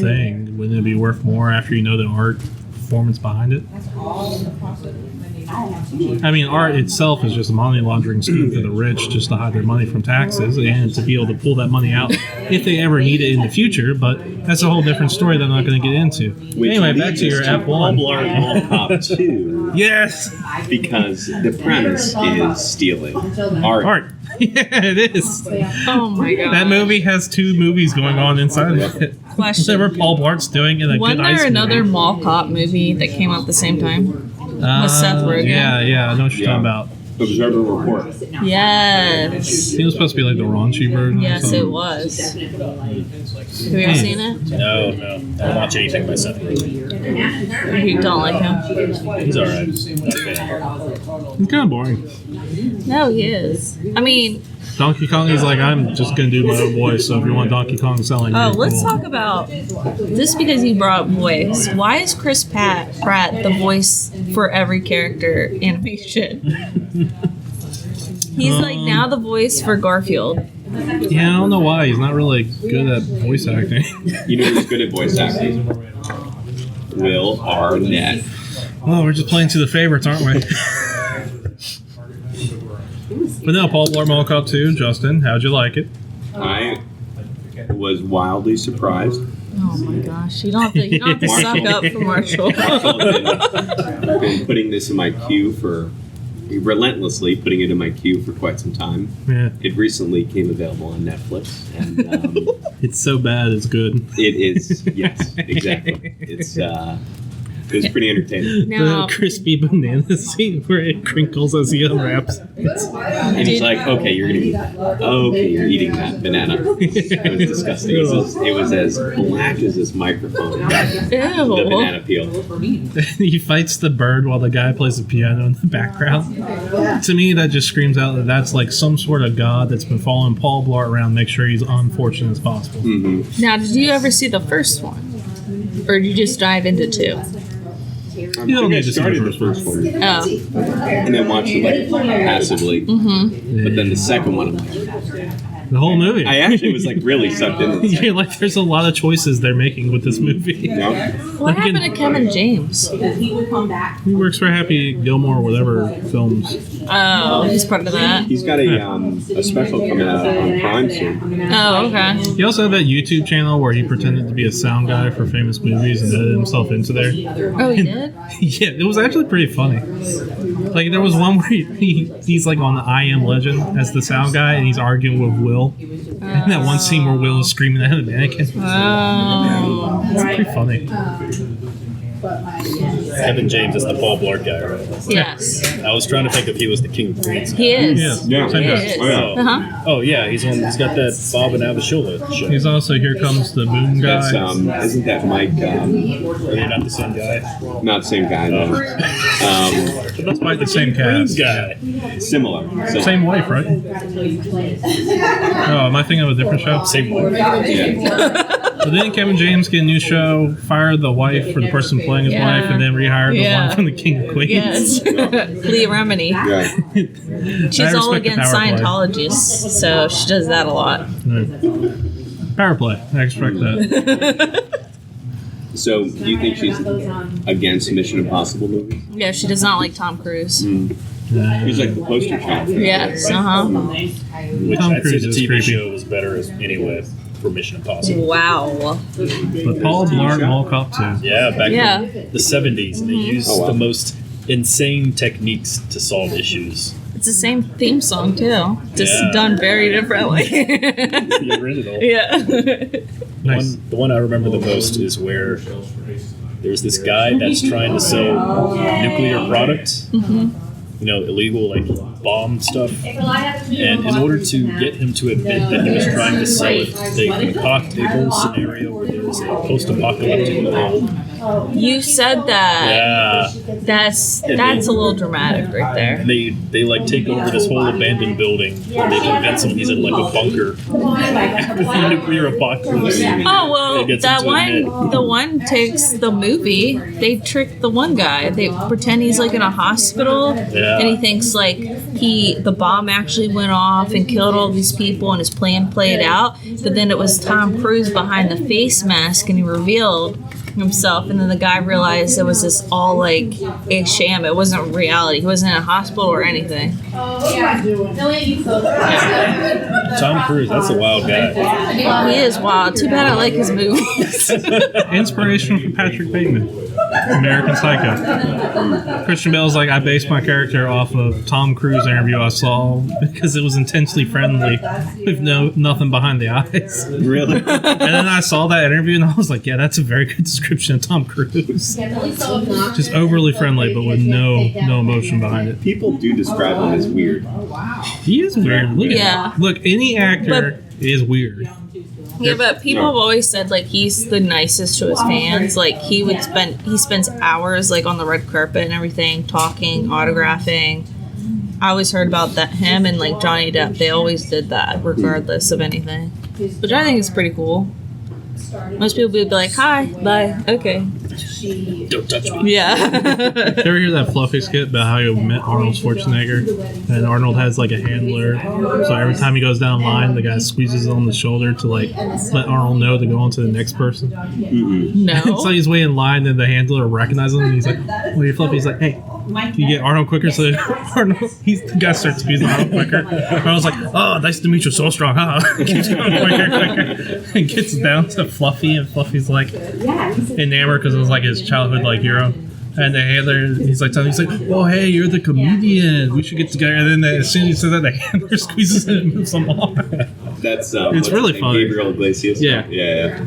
thing. Wouldn't it be worth more after you know the art performance behind it? I mean, art itself is just a money laundering scheme for the rich just to hide their money from taxes and to be able to pull that money out if they ever need it in the future, but that's a whole different story that I'm not going to get into. Which Anyway, back leads to your us to F1. Mall Cop 2, Yes! because the premise is stealing art. Art. Yeah, it is. Oh my god. That movie has two movies going on inside of it. Question. Whatever Paul Blart's doing in a Wasn't good there ice another movie. mall cop movie that came out at the same time? With Seth Rogen? Yeah, I know what you're talking about. Observer report. Yes. It was supposed to be like the raunchy version. or Yes, something. it was. Have you ever seen it? No. I don't watch anything by Seth Rogen. You don't like him? He's alright. Not a fan. It's kind of boring. No, he is. I mean, Donkey Kong is like, I'm just going to do my own voice, so if you want Donkey Kong selling oh, you, let's cool. talk about this because you brought up voice. Why is Chris Pratt the voice for every character animation? He's like now the voice for Garfield. Yeah, I don't know why. He's not really good at voice acting. You know who's good at voice acting? Will Arnett. Oh, we're just playing to the favorites, aren't we? But no, Paul Blart Mall Cop 2. Justin, how'd you like it? I was wildly surprised. Oh my gosh! You don't have to suck up for Marshall. Marshall has been putting this in my queue relentlessly putting it in my queue for quite some time. Yeah. It recently came available on Netflix, and It's so bad, it's good. it is, yes, exactly. It's It was pretty entertaining. Now, The crispy banana scene where it crinkles as he unwraps. And he's like, okay, you're eating that banana. It was disgusting. It was as black as this microphone. The banana peel. He fights the bird while the guy plays the piano in the background. To me, that just screams out that that's like some sort of god that's been following Paul Blart around, make sure he's unfortunate as possible. Mm-hmm. Now, did you ever see the first one? Or did you just dive into 2? You don't need to see started the the first one. Oh. And then watched it like passively. Mm-hmm. But then the second one, I'm like, The whole movie. I actually was like really sucked into this. You're like, there's a lot of choices they're making with this movie. Yeah. What happened to Kevin James? He works for Happy Gilmore, whatever films. Oh, he's part of that. He's got a special coming out on Prime soon. Oh, okay. He also had that YouTube channel where he pretended to be a sound guy for famous movies and edited himself into there. Oh, he did? Yeah, it was actually pretty funny. Like, there was one where he's like on the I Am Legend as the sound guy, and he's arguing with Will. And that one scene where Will is screaming at a mannequin. Oh. It's pretty funny. Kevin James is the Paul Blart guy, right? Yes. I was trying to think if he was the King of Queens. He is. Yeah, Yeah. same He guy. is. Oh, yeah. Uh-huh. Oh yeah, he's got that Bob and Avishula show. He's also Here Comes the Moon That's, guy. isn't that Mike? Are they not the same guy? Not the same guy, no. That's like the same Queens cast. guy. Similar. Same wife, right? Oh, am I thinking of a different show? Same one. Yeah. But then Kevin James get a new show, fired the wife for the person playing his Yeah. wife, and then rehired the Yeah. one from the King of Queens. Yes. Leah Remini. Yeah. She's I all respect the against power play. Scientologists, so she does that a lot. Right. Power play. I expect that. So, do you think she's against Mission Impossible movies? Yeah, she does not like Tom Cruise. He's like the poster child. for that. Yes, uh-huh. Which Tom I'd say Cruise the is TV creepy. show was better Oh, anyway for Mission Impossible. Wow. But Paul Blart Mall Cop 2. Yeah, back Yeah. in the 70s, and they used Oh, wow. the most insane techniques to solve issues. It's the same theme song, too. Just Yeah. done very differently. The original. Yeah. Nice. The one I remember the most is where there's this guy that's trying to sell nuclear products, illegal like bomb stuff. And in order to get him to admit that he was trying to sell it, they concoct a whole scenario where there's a post-apocalyptic world. You said that. Yeah. That's a little dramatic right there. And they like take over this whole abandoned building and they convince him he's in like a bunker after the nuclear apocalypse. Oh well, It gets that him to admit. one, the one takes the movie. They trick the one guy. They pretend he's like in a hospital, Yeah. and he thinks like the bomb actually went off and killed all these people, and his plan played out. But then it was Tom Cruise behind the face mask, and he revealed himself, and then the guy realized it was just all like a sham. It wasn't reality. He wasn't in a hospital or anything. Tom Cruise, that's a wild guy. He is wild. Too bad I like his movies. Inspiration from Patrick Bateman, American Psycho. Christian Bale's like, I based my character off of Tom Cruise interview I saw because it was intensely friendly with nothing behind the eyes. Really? And then I saw that interview and I was like, yeah, that's a very good description of Tom Cruise. Just overly friendly, but with no emotion behind it. People do describe him as weird. He is weird. Look, Yeah. Look, any actor is weird. Yeah, but people have always said like he's the nicest to his fans. Like he spends hours like on the red carpet and everything, talking, autographing. I always heard about that him and like Johnny Depp. They always did that regardless of anything, which I think is pretty cool. Most people would be like, "Hi, bye, okay." Don't touch me. Yeah. You ever hear that fluffy skit about how you met Arnold Schwarzenegger? And Arnold has like a handler. So every time he goes down line, the guy squeezes on the shoulder to like let Arnold know to go on to the next person. No. So he's waiting in line, and the handler recognizes him. And he's like, "Oh, you're fluffy." He's like, "Hey, can you get Arnold quicker?" So Arnold, the guy starts squeezing Arnold quicker. Arnold's like, "Oh, nice to meet you. So strong, huh?" Keeps going quicker. And gets down to Fluffy, and Fluffy's like enamored because it was like his childhood like hero. And the handler, he's like, "Oh, hey, you're the comedian. We should get together." And then as soon as he says that, the handler squeezes it and moves him on. That's It's really funny. Gabriel Iglesias. Yeah. Yeah.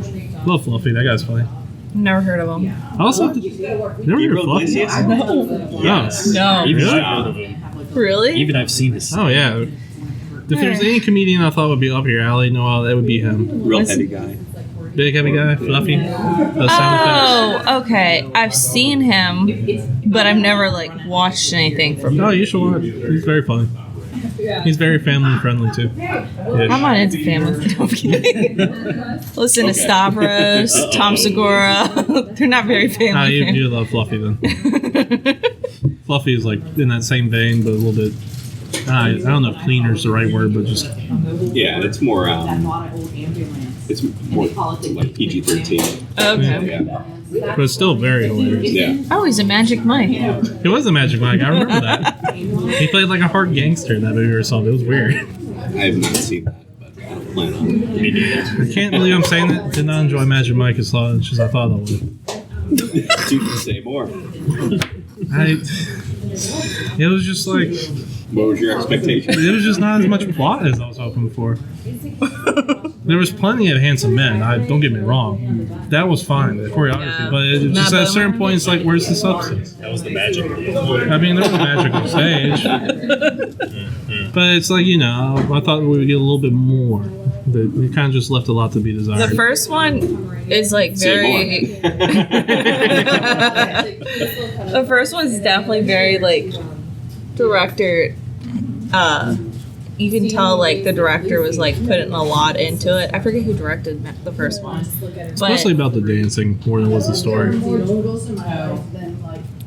Love Fluffy. That guy's funny. Never heard of him. I also never heard of Fluffy. Yes. No. Even Really? I've heard of him. Really? Even I've seen his. Oh yeah. If there's any comedian I thought would be up your alley, Noel, that would be him. Real heavy guy. Big heavy guy, Fluffy. Those sound effects. Oh, okay. I've seen him, but I've never like watched anything from him. Oh, you should watch. He's very funny. He's very family friendly too. I'm not into family. I'm kidding. Listen to Stavros, Tom Segura. They're not very family. You love Fluffy then. Fluffy is like in that same vein, but a little bit. I don't know if cleaner is the right word, but just Yeah, it's more. It's more like PG-13. Okay. Yeah. but it's still very hilarious. Yeah. Oh, he's a Magic Mike. He was a Magic Mike. I remember that. He played like a hard gangster in that movie or something. It was weird. I have not seen that, but I don't plan on it. Me neither. I can't believe I'm saying that. Did not enjoy Magic Mike as much as I thought I would. You can say more. It was just like, What was your expectation? it was just not as much plot as I was hoping for. There was plenty of handsome men. Don't get me wrong. That was fine, the choreography. Yeah. But it just at a certain point, it's like, where's the substance? That was the magic. I mean, there was magic on stage. But it's like, I thought we would get a little bit more. It kind of just left a lot to be desired. The first one is like very. Say The first one's definitely very like director. You can tell like the director was like putting a lot into it. I forget who directed the first one, It's mostly about the dancing more than it was the story.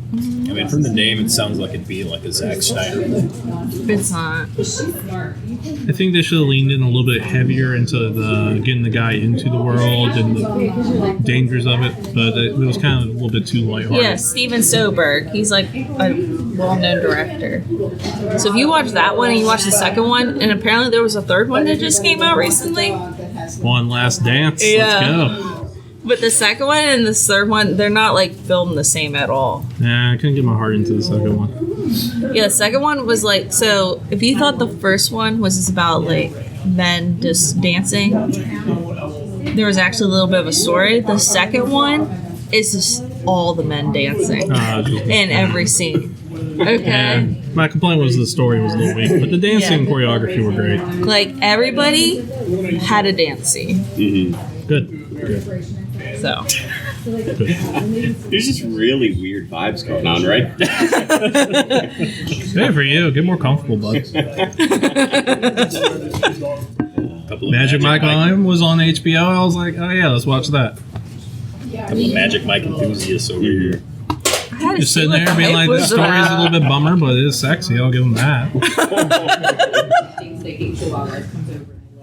I mean, from the name, it sounds like it'd be like a Zack Snyder thing. it's not. I think they should have leaned in a little bit heavier into getting the guy into the world and the dangers of it, but it was kind of a little bit too lighthearted. Yeah, Steven Soderbergh. He's like a well-known director. So if you watch that one and you watch the second one, and apparently there was a third one that just came out recently. One last dance. Yeah. Let's go. But the second one and the third one, they're not like filmed the same at all. Nah, I couldn't get my heart into the second one. Yeah, the second one was like, so if you thought the first one was just about like men just dancing, there was actually a little bit of a story. The second one is just all the men dancing in every scene. Okay. Yeah, my complaint was the story was a little weak, but the dancing and choreography were great. Like everybody had a dance scene. Good. So. There's just really weird vibes going on, right? Good for you. Get more comfortable, bud. Magic Mike Line was on HBO. I was like, oh yeah, let's watch that. Couple of Magic Mike enthusiasts over here. Just sitting there being like, the story is a little bit bummer, but it is sexy. I'll give them that.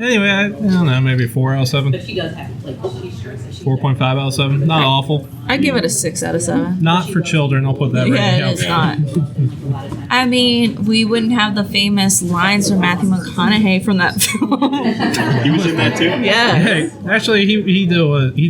Anyway, I don't know, maybe 4 out of 7. 4.5 out of 7. Not awful. I give it a 6 out of 7. Not for children. I'll put that right Yeah, now. it's not. I mean, we wouldn't have the famous lines from Matthew McConaughey from that film. He was in that too? Yeah. Hey, actually, he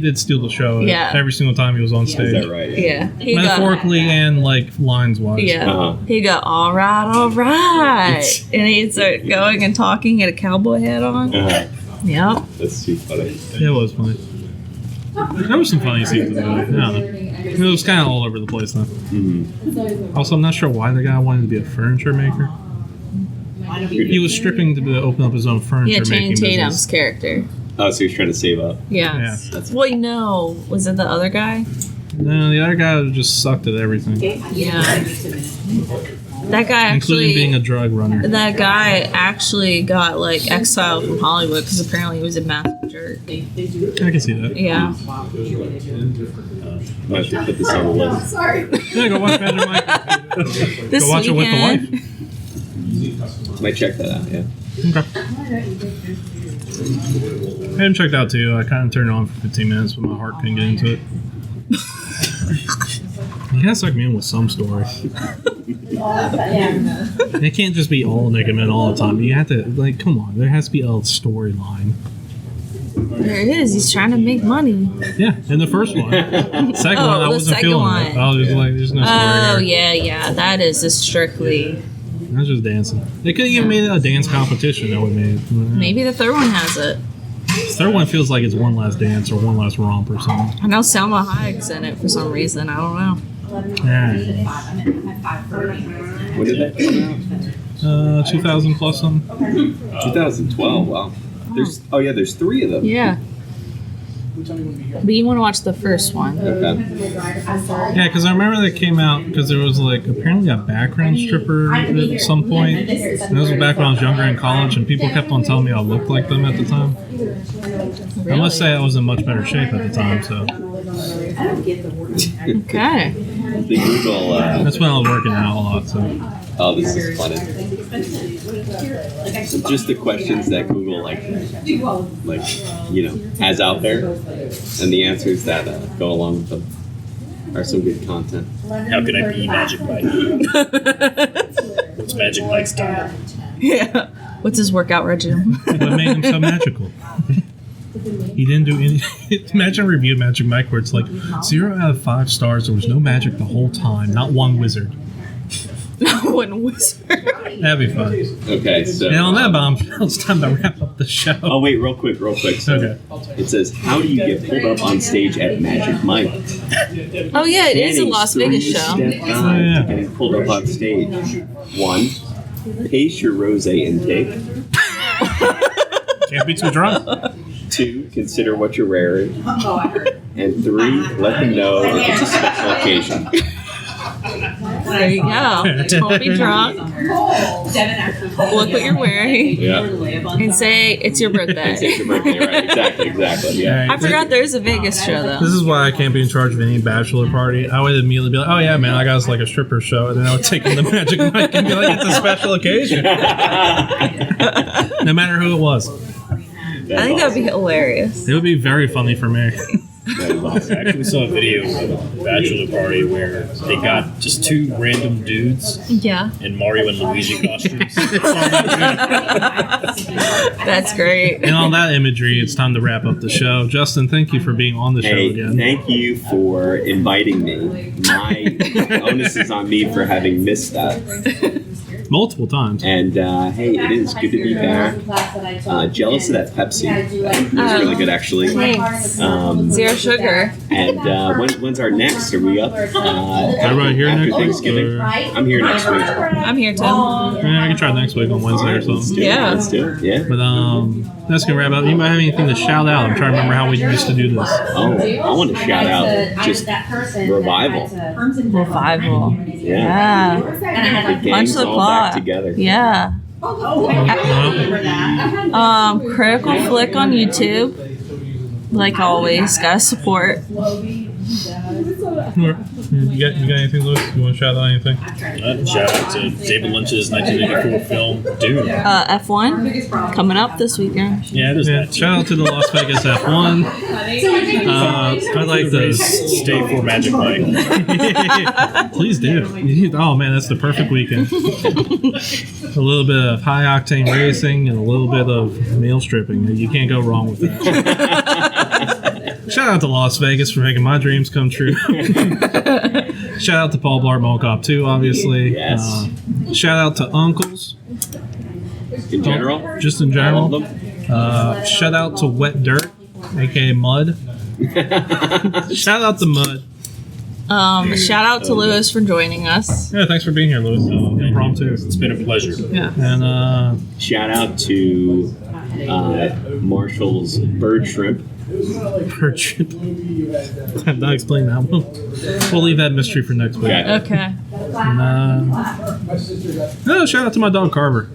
did steal the show Yeah. every single time he was on stage. Is that right? Yeah. He Metaphorically and like lines wise. Yeah. Uh-huh. He go, all right. And he'd start going and talking, get a cowboy hat on. Yep. That's too funny. It was funny. There was some funny scenes in the movie. I don't know. It was kind of all over the place though. Also, I'm not sure why the guy wanted to be a furniture maker. He was stripping to open up his own furniture Yeah, Channing making Tatum's business. character. Oh, so he was trying to save up. Yeah. Yeah. Wait, no. Was it the other guy? No, the other guy just sucked at everything, Yeah. That guy including actually. being a drug runner. That guy actually got like exiled from Hollywood because apparently he was a massive jerk. I can see that. Yeah. I should put this on the list. Yeah, go watch Magic Mike. This Go watch it with the weekend. wife. Might check that out, yeah. Okay. I haven't checked out too. I kind of turned it on for 15 minutes, but my heart couldn't get into it. You gotta suck me in with some story. It can't just be all naked men all the time. You have to, like, come on. There has to be a storyline. There it is. He's trying to make money. Yeah, in the first one. Second one, I the wasn't second feeling one. it. I was just like, there's no story Oh, here. yeah. That is just strictly. I was just dancing. They could have even made it a dance competition. That would have made it. Maybe the third one has it. The third one feels like it's One Last Dance or One Last Romp or something. I know Selma Hayek's in it for some reason. I don't know. Yeah. When did that come out? 2000 plus something. 2012. Wow. There's 3 of them. Yeah. But you want to watch the first one. Okay. Yeah, because I remember that came out because there was like apparently a background stripper at some point. And this was back when I was younger in college, and people kept on telling me I looked like them at the time. Really? I must say I was in much better shape at the time, so Okay. The Google. that's when I was working out a lot. So Oh, this is funny. So just the questions that Google has out there, and the answers that go along with them are some good content. How can I be Magic Mike? What's Magic Mike's diet? Yeah. What's his workout regimen? what made him so magical? He didn't do any. Imagine a review of Magic Mike where it's like 0 out of 5 stars. There was no magic the whole time. Not one wizard. One wizard. That'd be fun. Okay, so. And on that bombshell, it's time to wrap up the show. Oh wait, real quick. So Okay. It says, "How do you get pulled up on stage at Magic Mike?" Oh yeah, it is a Las Vegas show. Step guide Yeah. to getting pulled up on stage. 1. Pace your rosé intake. Can't be too drunk. 2. Consider what you're wearing. And 3. Let them know if it's a special occasion. There you go. Don't be drunk. Look what you're wearing. Yeah. And say it's your birthday. It's your birthday, right? Exactly. Yeah. I forgot there's a Vegas show though. This is why I can't be in charge of any bachelor party. I would immediately be like, "Oh yeah, man, I got us like a stripper show," and then I would take them to Magic Mike and be like, "It's a special occasion," no matter who it was. I think that would be hilarious. It would be very funny for me. That is awesome. I actually saw a video of a bachelor party where they got just 2 random dudes Yeah. in Mario and Luigi costumes. That's great. And on that imagery, it's time to wrap up the show. Justin, thank you for being on the show Hey, again. thank you for inviting me. My onus is on me for having missed that. Multiple times. And hey, it is good to be back. Jealous of that Pepsi. It was really good, actually. Thanks. 0 sugar. And when's our next? Are we up? Everybody here after next week? Thanksgiving? Or- I'm here next week. I'm here too. Yeah, I can try next week on Wednesday or Let's something. do it. Yeah. Let's do it. Yeah. But that's gonna wrap up. Anybody have anything to shout out? I'm trying to remember how we used to do this. Oh, I want to shout out just Revival. Revival. Yeah. Yeah. The Punch gang's the all clock. back together. Yeah. Critical Flick on YouTube. Like always, gotta support. You got anything, Lewis? You want to shout out anything? Shout out to David Lynch's 1984 film Dune. F1 coming up this weekend. Yeah, it is Yeah, that. shout out to the Las Vegas F1. I'd like to. Stay for Magic Mike. Please do. Oh man, that's the perfect weekend. A little bit of high octane racing and a little bit of male stripping. You can't go wrong with that. Shout out to Las Vegas for making my dreams come true. Shout out to Paul Blart Mall Cop 2, obviously. Yes. Shout out to uncles, In general, just in all general. of them. Shout out to Wet Dirt, aka Mud. Shout out to Mud. Shout out to Lewis for joining us. Yeah, thanks for being here, Lewis. Impromptu. It's been a pleasure. Yeah. And Shout out to Marshall's bird shrimp. Perch. Have not explained that one. We'll leave that mystery for next week. Okay. Okay. And, no, shout out to my dog Carver.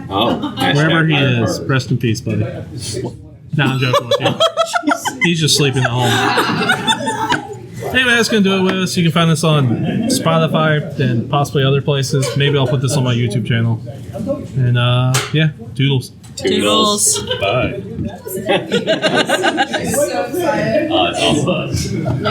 Oh, Wherever he hashtag is, Carver. rest in peace, buddy. Nah, I'm joking with you. He's just sleeping at home. Anyway, that's going to do it with us. You can find us on Spotify and possibly other places. Maybe I'll put this on my YouTube channel. And, yeah, doodles. Toodles. Bye. It's awesome.